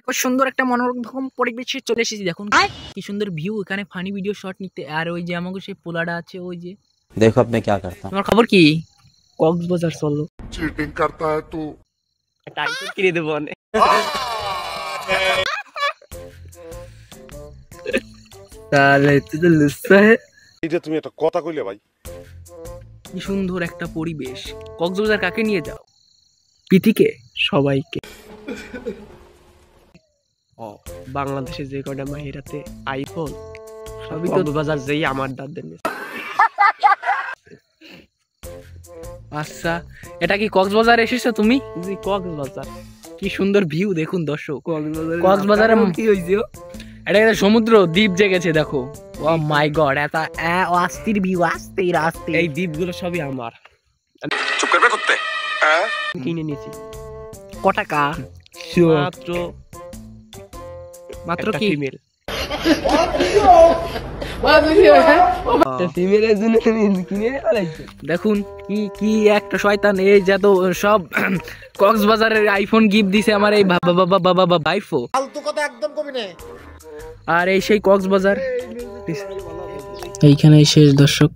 দেখো সুন্দর একটা মনোরম পরিবেশে চলে এসেছি। দেখুন কি সুন্দর ভিউ, এখানে ফানি ভিডিও শট নিতে। আর ওই যে আমাকে সেই পোলাটা আছে, ওই যে देखो अब मैं क्या करता हूँ। তোমার খবর কি? কক্সবাজার চলো। चीटिंग करता है तू। একটা আইফোন কিনে দেবো অনেক। তাহলে তুই তো লুচ্ছা হে। এটা তুমি একটা কথা কইলে ভাই। কি সুন্দর একটা পরিবেশ। কক্সবাজার কাকে নিয়ে যাও? পিতিকে, সবাইকে। বাংলাদেশে যে কয়টা মাহিরাতে আইফোন সবই তো কক্সবাজার যেই আমার দাদের আচ্ছা, এটা কি কক্সবাজার এসেছো তুমি? জি কক্সবাজার। কি সুন্দর ভিউ দেখুন দর্শক। কক্সবাজারে কি হয়েছে? এটা একটা সমুদ্র দ্বীপ জেগেছে দেখো। ও মাই গড, এটা অস্থির ভিউ, অস্থির অস্থির। এই দ্বীপগুলো সবই আমার, चुप कर बे कुत्ते। কিনে নিয়েছি ক টাকা? মাত্র মাত্র একটা কি? ফিমেল ফিমেলের জন্য কিনে ফেলাইছি। দেখুন কি কি একটা শয়তান, এই যত সব কক্সবাজারের আইফোন গিফট দিছে আমার এই ভাইফো। ফালতু কথা একদম কবি না। আর এই সেই কক্সবাজার। এইখানে শেষ দর্শক।